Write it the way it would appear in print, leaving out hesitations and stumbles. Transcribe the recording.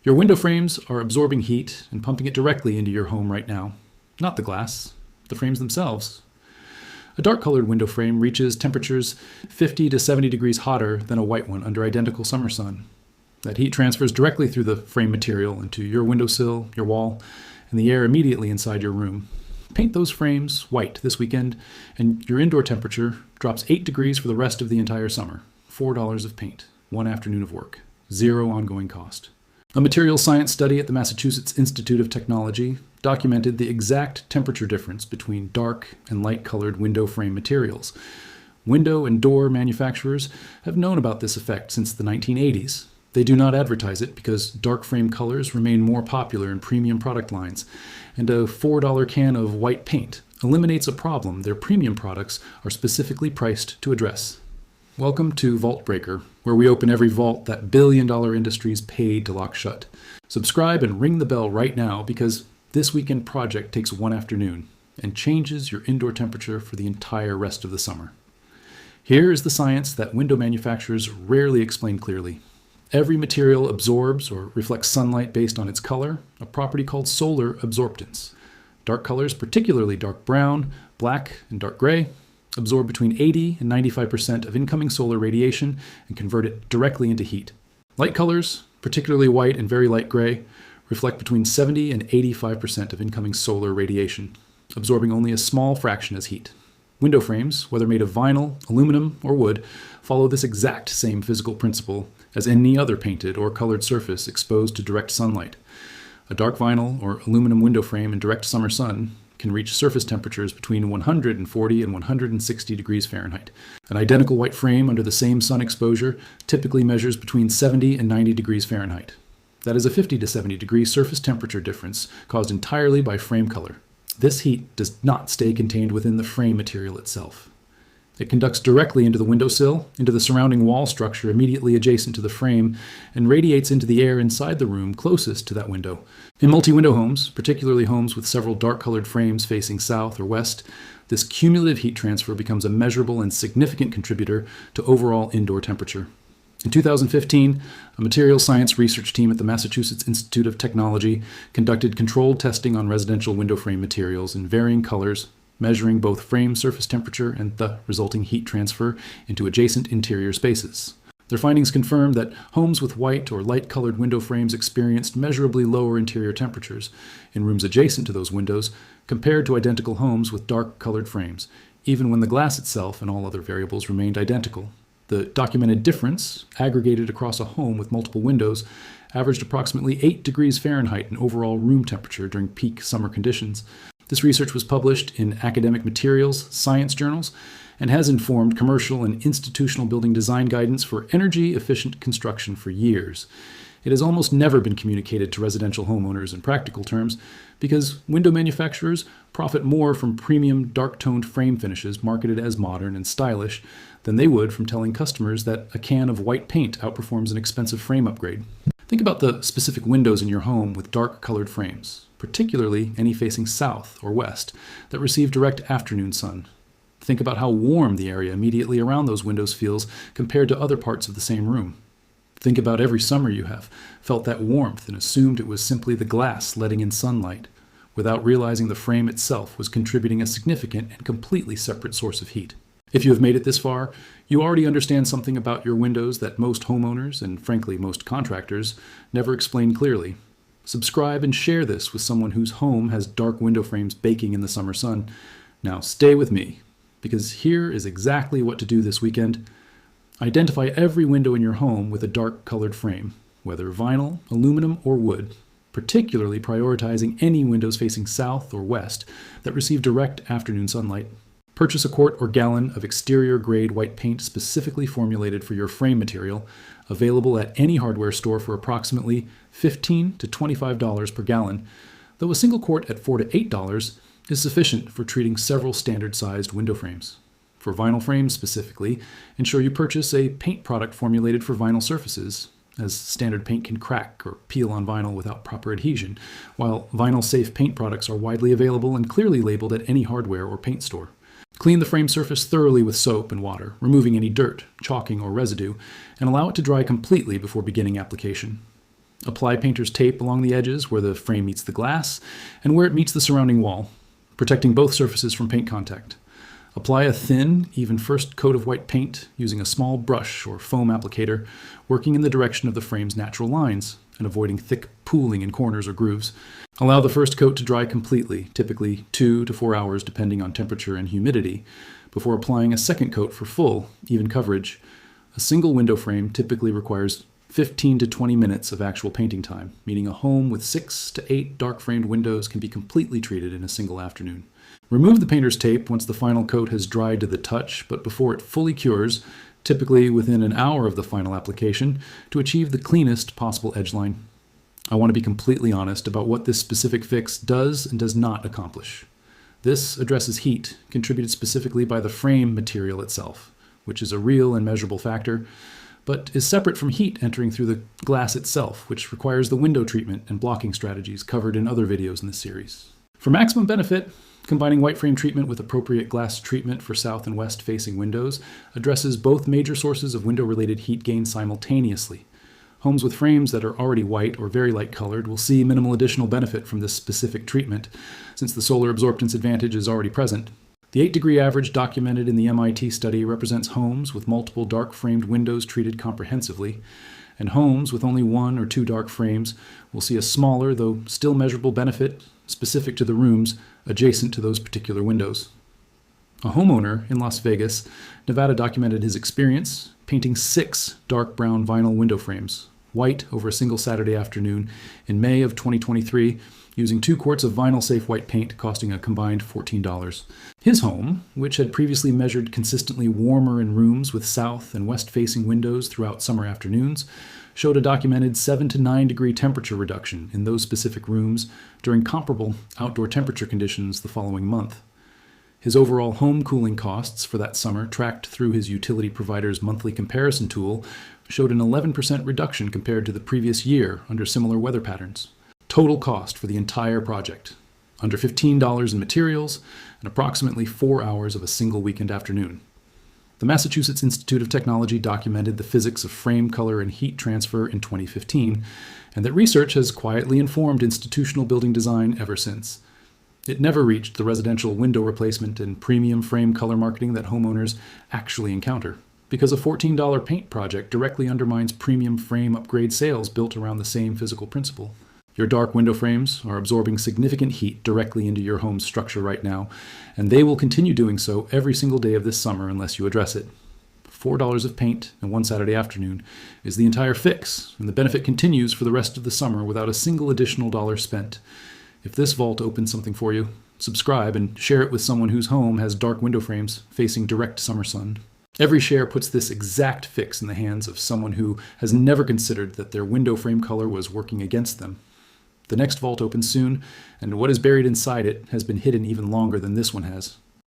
Your window frames are absorbing heat and pumping it directly into your home right now. Not the glass, the frames themselves. A dark-colored window frame reaches temperatures 50 to 70 degrees hotter than a white one under identical summer sun. That heat transfers directly through the frame material into your windowsill, your wall, and the air immediately inside your room. Paint those frames white this weekend, and your indoor temperature drops 8 degrees for the rest of the entire summer. $4 of paint, 1 afternoon of work, 0 ongoing cost. A materials science study at the Massachusetts Institute of Technology documented the exact temperature difference between dark and light-colored window frame materials. Window and door manufacturers have known about this effect since the 1980s. They do not advertise it because dark frame colors remain more popular in premium product lines, and a $4 can of white paint eliminates a problem their premium products are specifically priced to address. Welcome to Vault Breaker, where we open every vault that billion-dollar industries paid to lock shut. Subscribe and ring the bell right now because this weekend project takes 1 afternoon and changes your indoor temperature for the entire rest of the summer. Here is the science that window manufacturers rarely explain clearly. Every material absorbs or reflects sunlight based on its color, a property called solar absorptance. Dark colors, particularly dark brown, black, and dark gray, absorb between 80 and 95% of incoming solar radiation and convert it directly into heat. Light colors, particularly white and very light gray, reflect between 70 and 85% of incoming solar radiation, absorbing only a small fraction as heat. Window frames, whether made of vinyl, aluminum, or wood, follow this exact same physical principle as any other painted or colored surface exposed to direct sunlight. A dark vinyl or aluminum window frame in direct summer sun can reach surface temperatures between 140 and 160 degrees Fahrenheit. An identical white frame under the same sun exposure typically measures between 70 and 90 degrees Fahrenheit. That is a 50 to 70 degree surface temperature difference caused entirely by frame color. This heat does not stay contained within the frame material itself. It conducts directly into the windowsill, into the surrounding wall structure immediately adjacent to the frame, and radiates into the air inside the room closest to that window. In multi-window homes, particularly homes with several dark-colored frames facing south or west, this cumulative heat transfer becomes a measurable and significant contributor to overall indoor temperature. In 2015, a materials science research team at the Massachusetts Institute of Technology conducted controlled testing on residential window frame materials in varying colors, measuring both frame surface temperature and the resulting heat transfer into adjacent interior spaces. Their findings confirmed that homes with white or light-colored window frames experienced measurably lower interior temperatures in rooms adjacent to those windows compared to identical homes with dark-colored frames, even when the glass itself and all other variables remained identical. The documented difference, aggregated across a home with multiple windows, averaged approximately 8 degrees Fahrenheit in overall room temperature during peak summer conditions. This research was published in academic materials, science journals, and has informed commercial and institutional building design guidance for energy-efficient construction for years. It has almost never been communicated to residential homeowners in practical terms because window manufacturers profit more from premium dark-toned frame finishes marketed as modern and stylish than they would from telling customers that a can of white paint outperforms an expensive frame upgrade. Think about the specific windows in your home with dark-colored frames, particularly any facing south or west, that receive direct afternoon sun. Think about how warm the area immediately around those windows feels compared to other parts of the same room. Think about every summer you have felt that warmth and assumed it was simply the glass letting in sunlight, without realizing the frame itself was contributing a significant and completely separate source of heat. If you have made it this far, you already understand something about your windows that most homeowners, and frankly most contractors, never explain clearly. Subscribe and share this with someone whose home has dark window frames baking in the summer sun. Now stay with me, because here is exactly what to do this weekend. Identify every window in your home with a dark-colored frame, whether vinyl, aluminum, or wood, particularly prioritizing any windows facing south or west that receive direct afternoon sunlight. Purchase a quart or gallon of exterior-grade white paint specifically formulated for your frame material, available at any hardware store for approximately $15 to $25 per gallon, though a single quart at $4 to $8 is sufficient for treating several standard-sized window frames. For vinyl frames specifically, ensure you purchase a paint product formulated for vinyl surfaces, as standard paint can crack or peel on vinyl without proper adhesion, while vinyl-safe paint products are widely available and clearly labeled at any hardware or paint store. Clean the frame surface thoroughly with soap and water, removing any dirt, chalking, or residue, and allow it to dry completely before beginning application. Apply painter's tape along the edges where the frame meets the glass and where it meets the surrounding wall, protecting both surfaces from paint contact. Apply a thin, even first coat of white paint using a small brush or foam applicator, working in the direction of the frame's natural lines and avoiding thick pooling in corners or grooves. Allow the first coat to dry completely, typically 2 to 4 hours depending on temperature and humidity, before applying a second coat for full, even coverage. A single window frame typically requires 15 to 20 minutes of actual painting time, meaning a home with 6 to 8 dark-framed windows can be completely treated in a single afternoon. Remove the painter's tape once the final coat has dried to the touch, but before it fully cures, typically within an hour of the final application, to achieve the cleanest possible edgeline. I want to be completely honest about what this specific fix does and does not accomplish. This addresses heat, contributed specifically by the frame material itself, which is a real and measurable factor, but is separate from heat entering through the glass itself, which requires the window treatment and blocking strategies covered in other videos in this series. For maximum benefit, combining white frame treatment with appropriate glass treatment for south and west facing windows addresses both major sources of window-related heat gain simultaneously. Homes with frames that are already white or very light colored will see minimal additional benefit from this specific treatment, since the solar absorptance advantage is already present. The 8-degree average documented in the MIT study represents homes with multiple dark-framed windows treated comprehensively, and homes with only 1 or 2 dark frames will see a smaller, though still measurable benefit specific to the rooms adjacent to those particular windows. A homeowner in Las Vegas, Nevada documented his experience painting 6 dark brown vinyl window frames, white over a single Saturday afternoon in May of 2023, using 2 quarts of vinyl-safe white paint costing a combined $14. His home, which had previously measured consistently warmer in rooms with south and west-facing windows throughout summer afternoons, showed a documented 7 to 9 degree temperature reduction in those specific rooms during comparable outdoor temperature conditions the following month. His overall home cooling costs for that summer, tracked through his utility provider's monthly comparison tool, showed an 11% reduction compared to the previous year under similar weather patterns. Total cost for the entire project, under $15 in materials and approximately 4 hours of a single weekend afternoon. The Massachusetts Institute of Technology documented the physics of frame color and heat transfer in 2015, and that research has quietly informed institutional building design ever since. It never reached the residential window replacement and premium frame color marketing that homeowners actually encounter, because a $14 paint project directly undermines premium frame upgrade sales built around the same physical principle. Your dark window frames are absorbing significant heat directly into your home's structure right now, and they will continue doing so every single day of this summer unless you address it. $4 of paint and 1 Saturday afternoon is the entire fix, and the benefit continues for the rest of the summer without a single additional dollar spent. If this vault opens something for you, subscribe and share it with someone whose home has dark window frames facing direct summer sun. Every share puts this exact fix in the hands of someone who has never considered that their window frame color was working against them. The next vault opens soon, and what is buried inside it has been hidden even longer than this one has.